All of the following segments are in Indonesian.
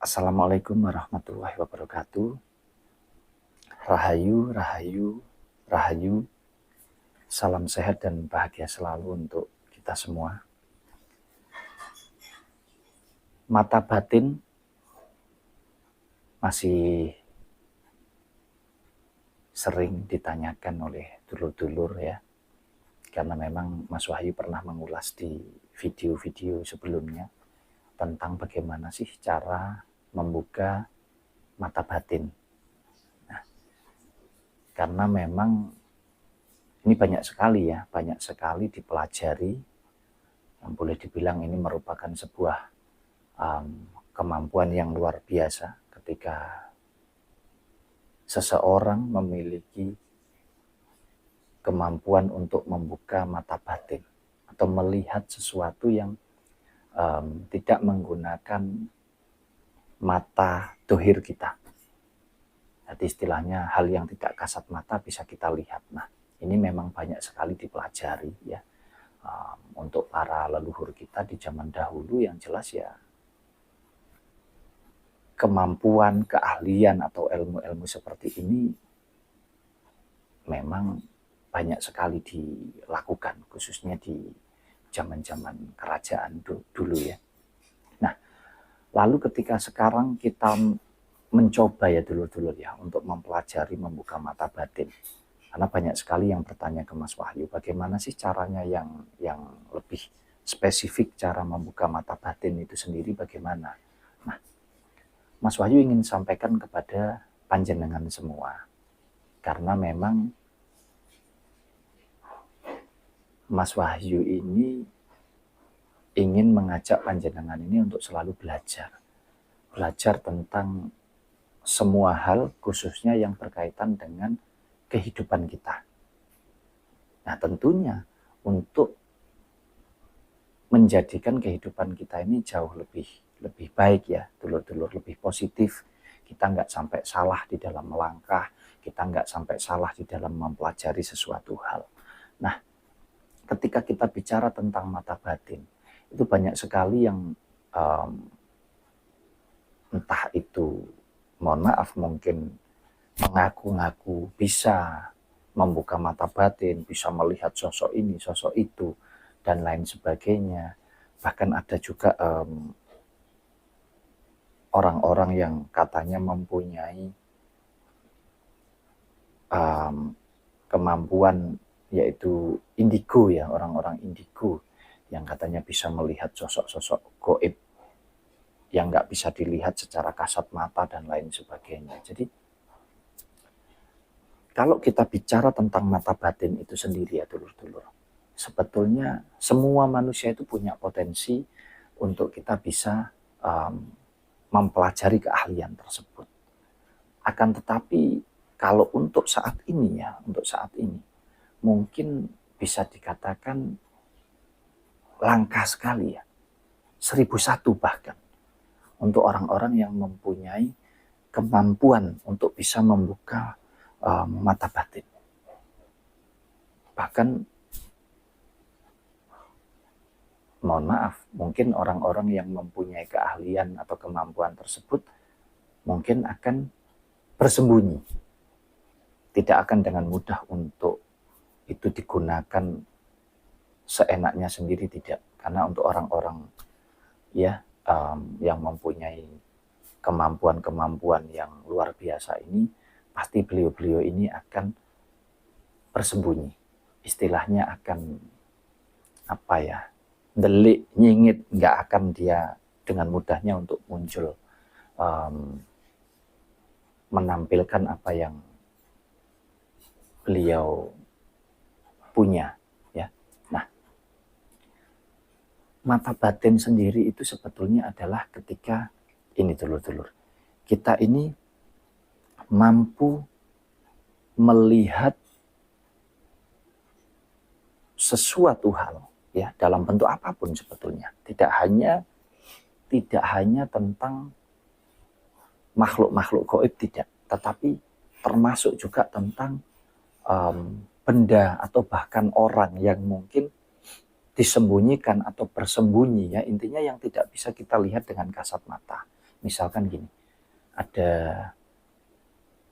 Assalamualaikum warahmatullahi wabarakatuh. Rahayu, rahayu, rahayu. Salam sehat dan bahagia selalu untuk kita semua. Mata batin masih sering ditanyakan oleh dulur-dulur ya. Karena memang Mas Wahyu pernah mengulas di video-video sebelumnya tentang bagaimana sih cara membuka mata batin. Karena memang ini banyak sekali dipelajari, yang boleh dibilang ini merupakan sebuah kemampuan yang luar biasa ketika seseorang memiliki kemampuan untuk membuka mata batin atau melihat sesuatu yang tidak menggunakan mata dohir kita. Jadi istilahnya hal yang tidak kasat mata bisa kita lihat. Nah, ini memang banyak sekali dipelajari ya. Untuk para leluhur kita di zaman dahulu yang jelas ya kemampuan, keahlian atau ilmu-ilmu seperti ini memang banyak sekali dilakukan khususnya di zaman-zaman kerajaan dulu ya. Nah, lalu ketika sekarang kita mencoba ya dulur-dulur ya untuk mempelajari membuka mata batin. Karena banyak sekali yang bertanya ke Mas Wahyu, bagaimana sih caranya yang lebih spesifik cara membuka mata batin itu sendiri bagaimana? Nah, Mas Wahyu ingin sampaikan kepada panjenengan semua. Karena memang Mas Wahyu ini ingin mengajak panjenengan ini untuk selalu belajar. Belajar tentang semua hal khususnya yang berkaitan dengan kehidupan kita. Nah, tentunya untuk menjadikan kehidupan kita ini jauh lebih baik ya, dulur-dulur, lebih positif. Kita nggak sampai salah di dalam melangkah, kita nggak sampai salah di dalam mempelajari sesuatu hal. Nah, ketika kita bicara tentang mata batin, itu banyak sekali yang entah itu, mohon maaf, mungkin mengaku-ngaku bisa membuka mata batin, bisa melihat sosok ini, sosok itu, dan lain sebagainya. Bahkan ada juga orang-orang yang katanya mempunyai kemampuan yaitu indigo ya, orang-orang indigo yang katanya bisa melihat sosok-sosok gaib yang nggak bisa dilihat secara kasat mata dan lain sebagainya. Jadi kalau kita bicara tentang mata batin itu sendiri ya dulur-dulur, sebetulnya semua manusia itu punya potensi untuk kita bisa mempelajari keahlian tersebut. Akan tetapi kalau untuk saat ini ya, mungkin bisa dikatakan langka sekali ya, 1001 bahkan, untuk orang-orang yang mempunyai kemampuan untuk bisa membuka mata batin. Bahkan mohon maaf, mungkin orang-orang yang mempunyai keahlian atau kemampuan tersebut mungkin akan bersembunyi. Tidak akan dengan mudah untuk itu digunakan seenaknya sendiri, tidak. Karena untuk orang-orang ya yang mempunyai kemampuan-kemampuan yang luar biasa ini, pasti beliau-beliau ini akan bersembunyi. Istilahnya akan apa ya, delik, nyingit, nggak akan dia dengan mudahnya untuk muncul menampilkan apa yang beliau punya ya. Nah, mata batin sendiri itu sebetulnya adalah ketika ini dulur-dulur, kita ini mampu melihat sesuatu hal ya dalam bentuk apapun sebetulnya, tidak hanya tentang makhluk-makhluk gaib, tidak, tetapi termasuk juga tentang benda atau bahkan orang yang mungkin disembunyikan atau bersembunyi ya, intinya yang tidak bisa kita lihat dengan kasat mata. Misalkan gini, ada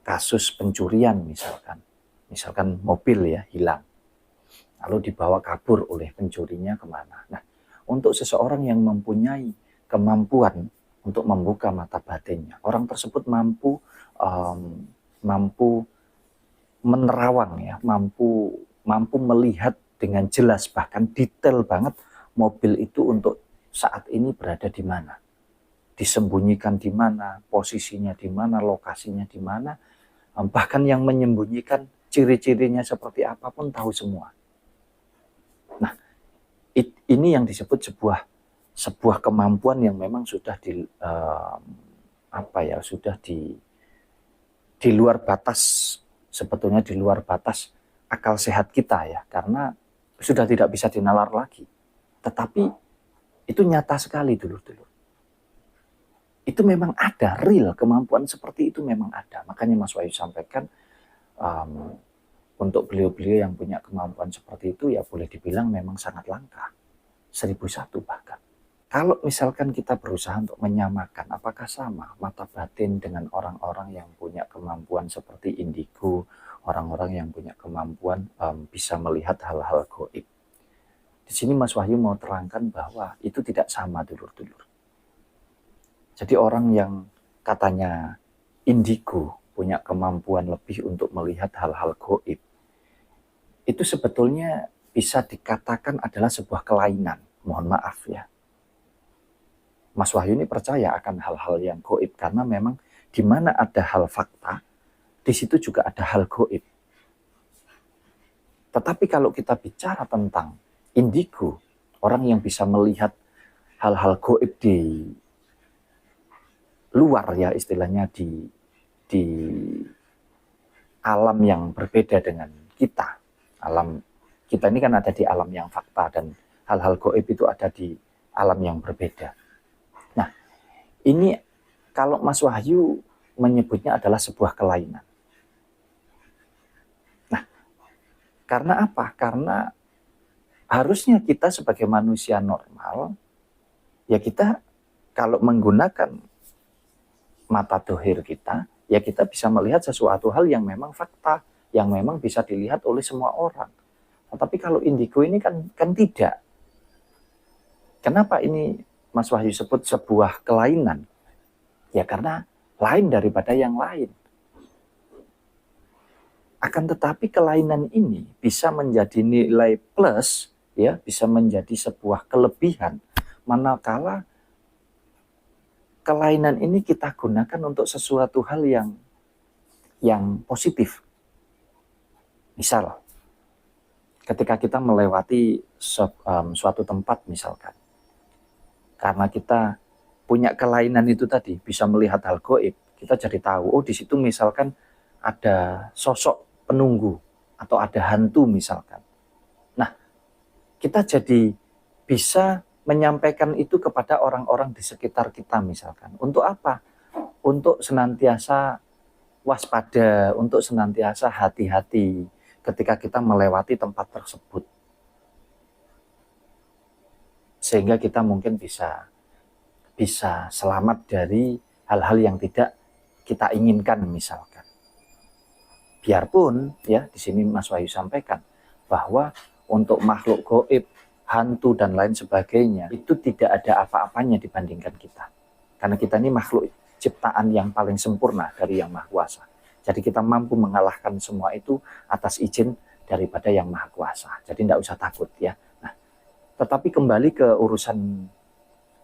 kasus pencurian misalkan mobil ya hilang, lalu dibawa kabur oleh pencurinya kemana. Nah, untuk seseorang yang mempunyai kemampuan untuk membuka mata batinnya, orang tersebut mampu menerawang ya, mampu melihat dengan jelas, bahkan detail banget mobil itu untuk saat ini berada di mana, disembunyikan di mana, posisinya di mana, lokasinya di mana, bahkan yang menyembunyikan ciri-cirinya seperti apapun tahu semua. Nah, ini yang disebut sebuah kemampuan yang memang sudah sudah di luar batas, sebetulnya di luar batas akal sehat kita ya, karena sudah tidak bisa dinalar lagi. Tetapi itu nyata sekali dulur-dulur. Itu memang ada, real kemampuan seperti itu memang ada. Makanya Mas Wahyu sampaikan, untuk beliau-beliau yang punya kemampuan seperti itu ya boleh dibilang memang sangat langka, 1001 bahkan. Kalau misalkan kita berusaha untuk menyamakan apakah sama mata batin dengan orang-orang yang punya kemampuan seperti indigo, orang-orang yang punya kemampuan bisa melihat hal-hal gaib. Di sini Mas Wahyu mau terangkan bahwa itu tidak sama dulur-dulur. Jadi orang yang katanya indigo punya kemampuan lebih untuk melihat hal-hal gaib, itu sebetulnya bisa dikatakan adalah sebuah kelainan. Mohon maaf ya. Mas Wahyu ini percaya akan hal-hal yang gaib karena memang di mana ada hal fakta, di situ juga ada hal gaib. Tetapi kalau kita bicara tentang indigo, orang yang bisa melihat hal-hal gaib di luar ya istilahnya, di alam yang berbeda dengan kita. Alam kita ini kan ada di alam yang fakta dan hal-hal gaib itu ada di alam yang berbeda. Nah, ini kalau Mas Wahyu menyebutnya adalah sebuah kelainan. Nah, karena apa? Karena harusnya kita sebagai manusia normal, ya kita kalau menggunakan mata dohir kita, ya kita bisa melihat sesuatu hal yang memang fakta, yang memang bisa dilihat oleh semua orang. Tetapi kalau indigo ini kan tidak. Kenapa ini Mas Wahyu sebut sebuah kelainan? Ya karena lain daripada yang lain. Akan tetapi kelainan ini bisa menjadi nilai plus, ya, bisa menjadi sebuah kelebihan manakala kelainan ini kita gunakan untuk sesuatu hal yang positif. Misal, ketika kita melewati suatu tempat misalkan, karena kita punya kelainan itu tadi, bisa melihat hal gaib, kita jadi tahu, oh di situ misalkan ada sosok penunggu atau ada hantu misalkan. Nah, kita jadi bisa menyampaikan itu kepada orang-orang di sekitar kita misalkan. Untuk apa? Untuk senantiasa waspada, untuk senantiasa hati-hati ketika kita melewati tempat tersebut. Sehingga kita mungkin bisa selamat dari hal-hal yang tidak kita inginkan misalkan. Biarpun ya di sini Mas Wahyu sampaikan bahwa untuk makhluk gaib, hantu dan lain sebagainya itu tidak ada apa-apanya dibandingkan kita. Karena kita ini makhluk ciptaan yang paling sempurna dari Yang Maha Kuasa. Jadi kita mampu mengalahkan semua itu atas izin daripada Yang Maha Kuasa. Jadi tidak usah takut ya. Nah, tetapi kembali ke urusan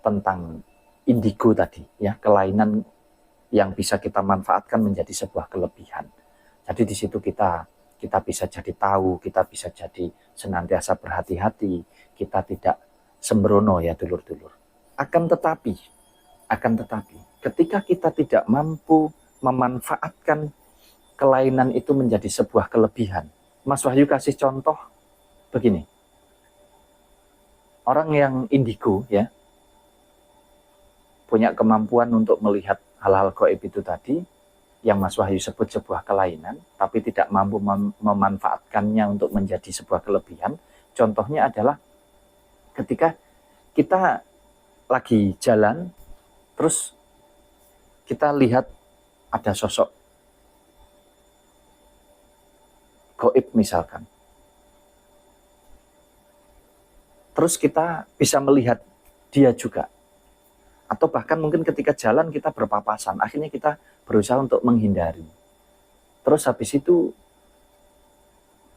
tentang indigo tadi ya, kelainan yang bisa kita manfaatkan menjadi sebuah kelebihan. Jadi di situ kita bisa jadi tahu, kita bisa jadi senantiasa berhati-hati, kita tidak sembrono ya dulur-dulur. Akan tetapi ketika kita tidak mampu memanfaatkan kelainan itu menjadi sebuah kelebihan. Mas Wahyu kasih contoh begini. Orang yang indigo ya, punya kemampuan untuk melihat hal-hal gaib itu tadi, yang Mas Wahyu sebut sebuah kelainan, tapi tidak mampu memanfaatkannya untuk menjadi sebuah kelebihan. Contohnya adalah ketika kita lagi jalan, terus kita lihat ada sosok gaib misalkan. Terus kita bisa melihat dia juga. Atau bahkan mungkin ketika jalan kita berpapasan, akhirnya kita berusaha untuk menghindari. Terus habis itu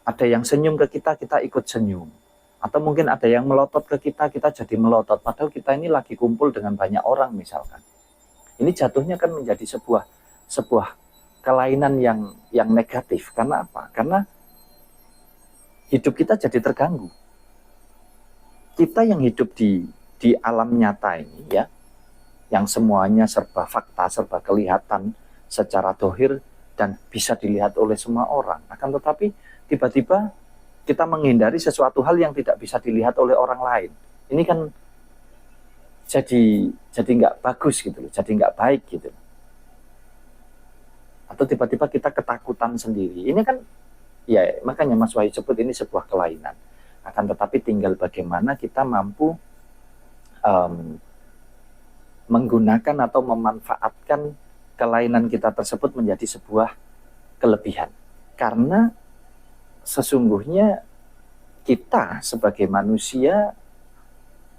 ada yang senyum ke kita, kita ikut senyum. Atau mungkin ada yang melotot ke kita, kita jadi melotot. Padahal kita ini lagi kumpul dengan banyak orang misalkan. Ini jatuhnya kan menjadi sebuah kelainan yang negatif. Karena apa? Karena hidup kita jadi terganggu. Kita yang hidup di alam nyata ini ya, yang semuanya serba fakta, serba kelihatan secara dohir dan bisa dilihat oleh semua orang. Akan tetapi tiba-tiba kita menghindari sesuatu hal yang tidak bisa dilihat oleh orang lain. Ini kan jadi nggak bagus gitu loh, jadi nggak baik gitu. Atau tiba-tiba kita ketakutan sendiri. Ini kan ya makanya Mas Wahyu sebut ini sebuah kelainan. Akan tetapi tinggal bagaimana kita mampu menggunakan atau memanfaatkan kelainan kita tersebut menjadi sebuah kelebihan. Karena sesungguhnya kita sebagai manusia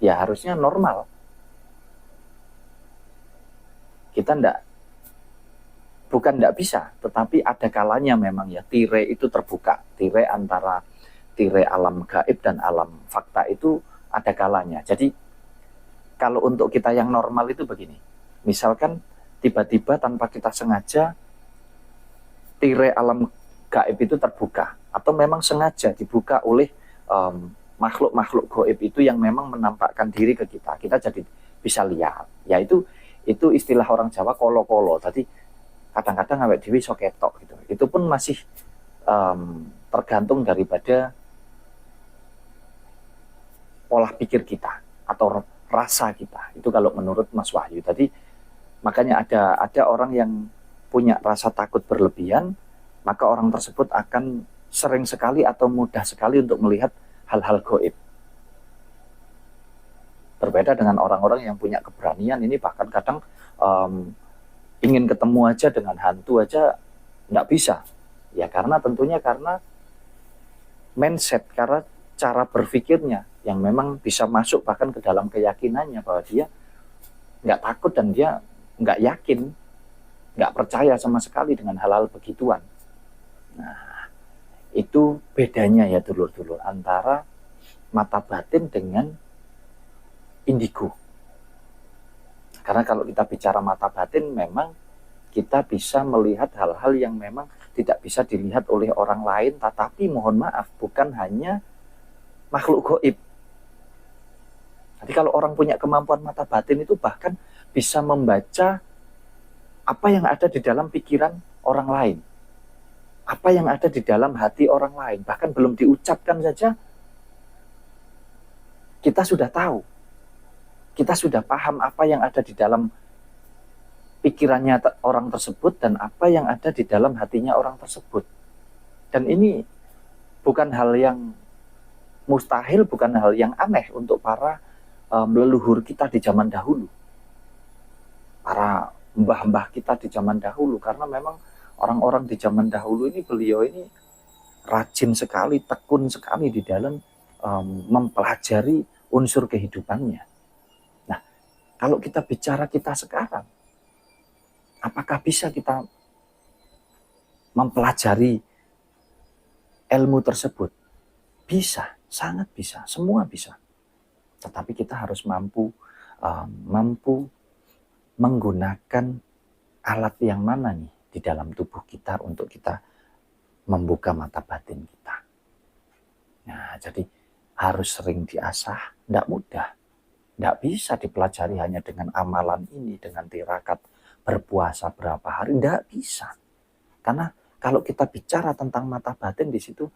ya harusnya normal. Kita bukan tidak bisa, tetapi ada kalanya memang ya tirai itu terbuka. Tirai antara tirai alam gaib dan alam fakta itu ada kalanya. Jadi kalau untuk kita yang normal itu begini, misalkan tiba-tiba tanpa kita sengaja tirai alam gaib itu terbuka, atau memang sengaja dibuka oleh makhluk-makhluk gaib itu yang memang menampakkan diri ke kita. Kita jadi bisa lihat. Ya itu istilah orang Jawa kolo-kolo. Tadi kadang-kadang awake dhewe iso ketok gitu. Itu pun masih tergantung daripada pola pikir kita atau rasa kita. Itu kalau menurut Mas Wahyu. Tadi makanya ada orang yang punya rasa takut berlebihan, maka orang tersebut akan sering sekali atau mudah sekali untuk melihat hal-hal gaib. Berbeda dengan orang-orang yang punya keberanian, ini bahkan kadang ingin ketemu aja dengan hantu aja nggak bisa. Ya karena tentunya karena mindset, karena cara berpikirnya yang memang bisa masuk bahkan ke dalam keyakinannya bahwa dia nggak takut dan dia nggak yakin, nggak percaya sama sekali dengan hal-hal begituan. Nah, itu bedanya ya dulur-dulur antara mata batin dengan indigo. Karena kalau kita bicara mata batin memang kita bisa melihat hal-hal yang memang tidak bisa dilihat oleh orang lain, tetapi mohon maaf bukan hanya makhluk gaib. Jadi kalau orang punya kemampuan mata batin itu bahkan bisa membaca apa yang ada di dalam pikiran orang lain. Apa yang ada di dalam hati orang lain. Bahkan belum diucapkan saja, kita sudah tahu. Kita sudah paham apa yang ada di dalam pikirannya orang tersebut dan apa yang ada di dalam hatinya orang tersebut. Dan ini bukan hal yang mustahil, bukan hal yang aneh untuk para leluhur kita di zaman dahulu. Para mbah-mbah kita di zaman dahulu. Karena memang orang-orang di zaman dahulu ini, beliau ini rajin sekali, tekun sekali di dalam mempelajari unsur kehidupannya. Nah, kalau kita bicara kita sekarang, apakah bisa kita mempelajari ilmu tersebut? Bisa, sangat bisa, semua bisa. Tetapi kita harus mampu menggunakan alat yang mana nih di dalam tubuh kita untuk kita membuka mata batin kita. Nah, jadi harus sering diasah, tidak mudah. Tidak bisa dipelajari hanya dengan amalan ini, dengan tirakat berpuasa berapa hari, tidak bisa. Karena kalau kita bicara tentang mata batin di situ,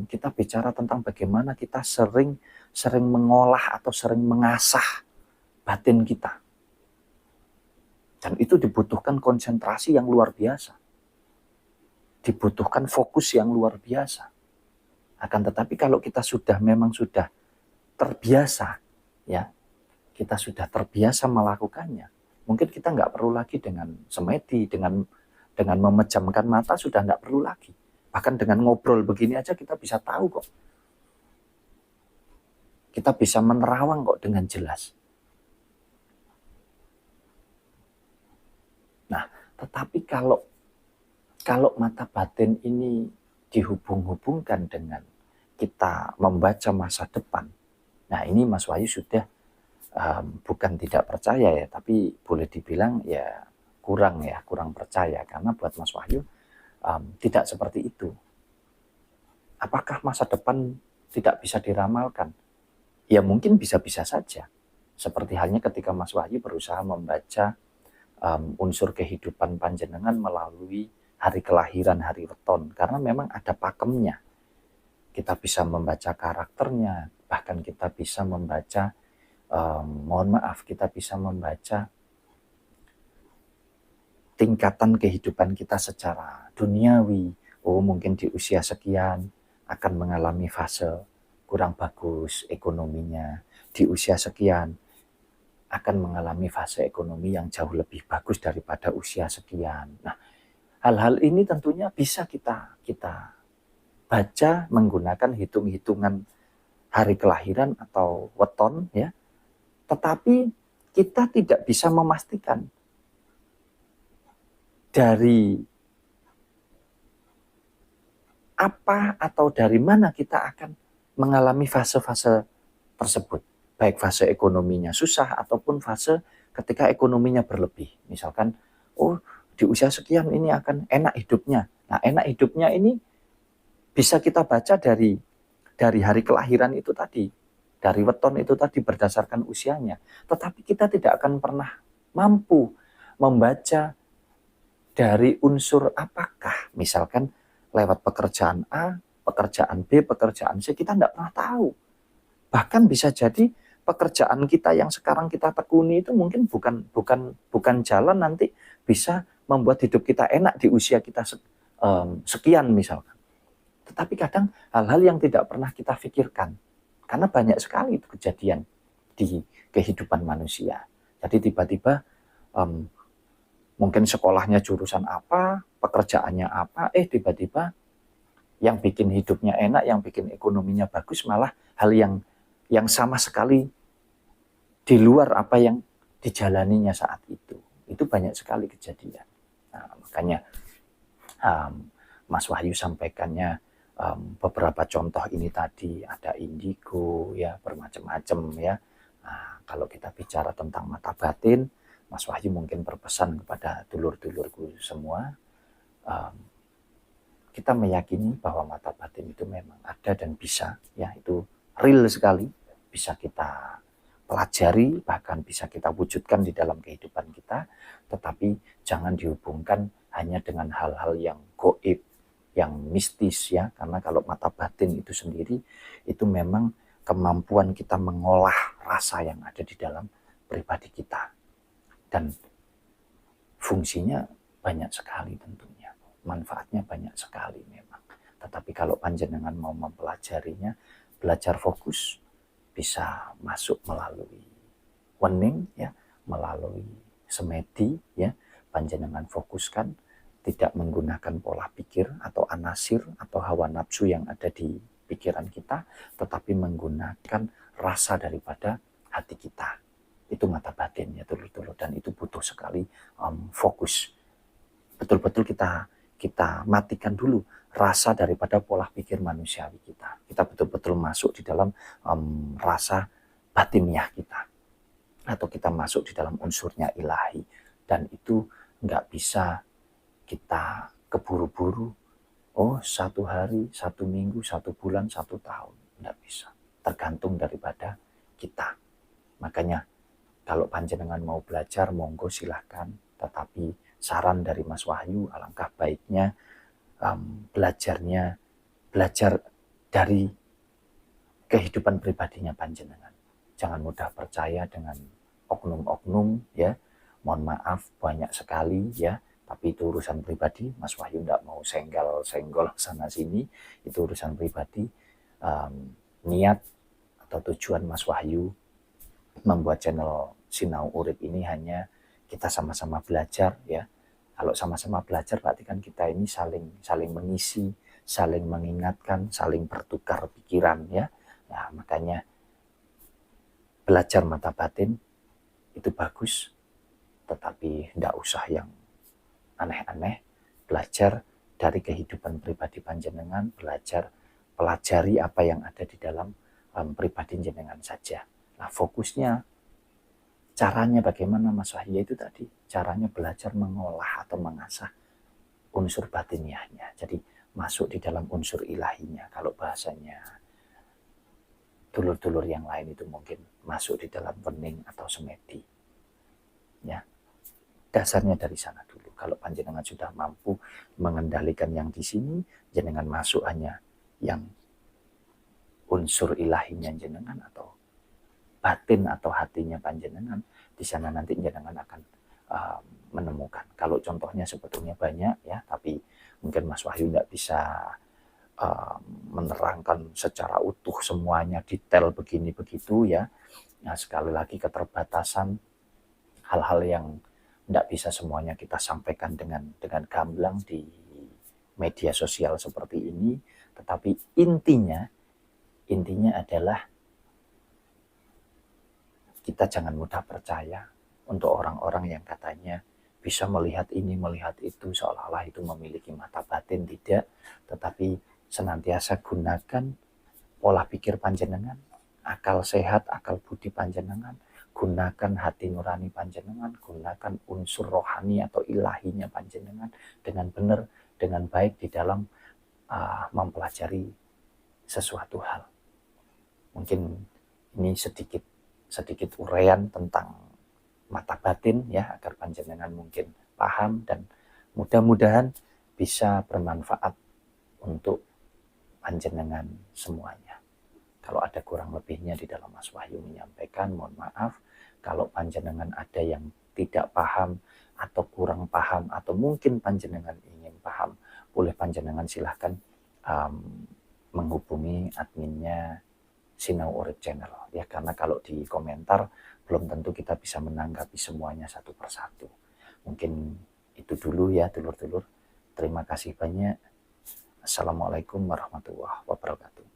kita bicara tentang bagaimana kita sering mengolah atau sering mengasah batin kita. Dan itu dibutuhkan konsentrasi yang luar biasa. Dibutuhkan fokus yang luar biasa. Akan tetapi kalau kita memang sudah terbiasa, ya, kita sudah terbiasa melakukannya, Mungkin kita nggak perlu lagi dengan semedi, dengan memejamkan mata sudah nggak perlu lagi. Bahkan dengan ngobrol begini aja kita bisa tahu kok. Kita bisa menerawang kok dengan jelas. Nah, tetapi kalau mata batin ini dihubung-hubungkan dengan kita membaca masa depan, nah ini Mas Wahyu sudah bukan tidak percaya ya, tapi boleh dibilang ya kurang percaya, karena buat Mas Wahyu tidak seperti itu. Apakah masa depan tidak bisa diramalkan? Ya mungkin bisa-bisa saja. Seperti halnya ketika Mas Wahyu berusaha membaca unsur kehidupan panjenengan melalui hari kelahiran, hari weton, karena memang ada pakemnya. Kita bisa membaca karakternya, bahkan kita bisa membaca kita bisa membaca tingkatan kehidupan kita secara duniawi. Oh, mungkin di usia sekian akan mengalami fase kurang bagus ekonominya. Di usia sekian akan mengalami fase ekonomi yang jauh lebih bagus daripada usia sekian. Nah, hal-hal ini tentunya bisa kita baca menggunakan hitung-hitungan hari kelahiran atau weton ya. Tetapi kita tidak bisa memastikan dari apa atau dari mana kita akan mengalami fase-fase tersebut. Baik fase ekonominya susah ataupun fase ketika ekonominya berlebih. Misalkan, oh di usia sekian ini akan enak hidupnya. Nah, enak hidupnya ini bisa kita baca dari hari kelahiran itu tadi, dari weton itu tadi berdasarkan usianya. Tetapi kita tidak akan pernah mampu membaca dari unsur apakah, misalkan lewat pekerjaan A, pekerjaan B, pekerjaan C, kita tidak pernah tahu. Bahkan bisa jadi pekerjaan kita yang sekarang kita tekuni itu mungkin bukan jalan nanti bisa membuat hidup kita enak di usia kita sekian misalkan. Tetapi kadang hal-hal yang tidak pernah kita pikirkan. Karena banyak sekali itu kejadian di kehidupan manusia. Jadi tiba-tiba mungkin sekolahnya jurusan apa, pekerjaannya apa, tiba-tiba yang bikin hidupnya enak, yang bikin ekonominya bagus, malah hal yang sama sekali di luar apa yang dijalaninya saat itu. Itu banyak sekali kejadian. Nah, makanya Mas Wahyu sampaikannya beberapa contoh ini tadi, ada indigo ya, bermacam-macam ya. Nah, kalau kita bicara tentang mata batin, Mas Wahyu mungkin berpesan kepada dulur-dulurku semua, kita meyakini bahwa mata batin itu memang ada dan bisa, ya itu real sekali, bisa kita pelajari, bahkan bisa kita wujudkan di dalam kehidupan kita, tetapi jangan dihubungkan hanya dengan hal-hal yang gaib, yang mistis ya, karena kalau mata batin itu sendiri itu memang kemampuan kita mengolah rasa yang ada di dalam pribadi kita, dan fungsinya banyak sekali tentunya, manfaatnya banyak sekali memang. Tetapi kalau panjenengan mau mempelajarinya, belajar fokus, bisa masuk melalui wening ya, melalui semedi ya, panjenengan fokuskan, tidak menggunakan pola pikir atau anasir atau hawa nafsu yang ada di pikiran kita, tetapi menggunakan rasa daripada hati kita. Itu mata batin ya dulu-dulu, dan itu butuh sekali fokus. Betul-betul kita matikan dulu rasa daripada pola pikir manusiawi kita. Kita betul-betul masuk di dalam rasa batiniah kita, atau kita masuk di dalam unsurnya ilahi, dan itu nggak bisa kita keburu-buru. Oh, 1 hari, 1 minggu, 1 bulan, 1 tahun, nggak bisa. Tergantung daripada kita. Makanya kalau panjenengan mau belajar, monggo silahkan. Tetapi saran dari Mas Wahyu, alangkah baiknya belajar dari kehidupan pribadinya panjenengan. Jangan mudah percaya dengan oknum-oknum ya. Mohon maaf banyak sekali ya. Tapi itu urusan pribadi, Mas Wahyu tidak mau senggol sana sini, itu urusan pribadi. Niat atau tujuan Mas Wahyu membuat channel Sinau Urip ini hanya kita sama-sama belajar ya. Kalau sama-sama belajar berarti kan kita ini saling mengisi, saling mengingatkan, saling bertukar pikiran ya. Nah, makanya belajar mata batin itu bagus, tetapi tidak usah yang aneh-aneh. Belajar dari kehidupan pribadi panjenengan, pelajari apa yang ada di dalam pribadi jenengan saja. Nah, fokusnya caranya bagaimana Mas Wahyu itu tadi, caranya belajar mengolah atau mengasah unsur batiniahnya. Jadi masuk di dalam unsur ilahinya. Kalau bahasanya dulur-dulur yang lain itu mungkin masuk di dalam wening atau semedi. Ya, dasarnya dari sana dulu. Kalau panjenengan sudah mampu mengendalikan yang di sini, jenengan masuk hanya yang unsur ilahinya jenengan atau batin atau hatinya panjenengan, di sana nanti jenengan akan menemukan. Kalau contohnya sebetulnya banyak ya, tapi mungkin Mas Wahyu tidak bisa menerangkan secara utuh semuanya, detail begini begitu ya. Nah, sekali lagi keterbatasan, hal-hal yang tidak bisa semuanya kita sampaikan dengan gamblang di media sosial seperti ini, tetapi intinya adalah kita jangan mudah percaya untuk orang-orang yang katanya bisa melihat ini, melihat itu, seolah-olah itu memiliki mata batin. Tidak, tetapi senantiasa gunakan pola pikir panjenengan, akal sehat, akal budi panjenengan, gunakan hati nurani panjenengan, gunakan unsur rohani atau ilahinya panjenengan dengan benar, dengan baik di dalam mempelajari sesuatu hal. Mungkin ini sedikit uraian tentang mata batin ya, agar panjenengan mungkin paham dan mudah-mudahan bisa bermanfaat untuk panjenengan semuanya. Kalau ada kurang lebihnya di dalam Mas Wahyu menyampaikan, mohon maaf. Kalau panjenengan ada yang tidak paham atau kurang paham atau mungkin panjenengan ingin paham, boleh panjenengan silahkan menghubungi adminnya Sinau Urip Channel ya, karena kalau di komentar belum tentu kita bisa menanggapi semuanya satu persatu. Mungkin itu dulu ya dulur-dulur. Terima kasih banyak. Assalamualaikum warahmatullahi wabarakatuh.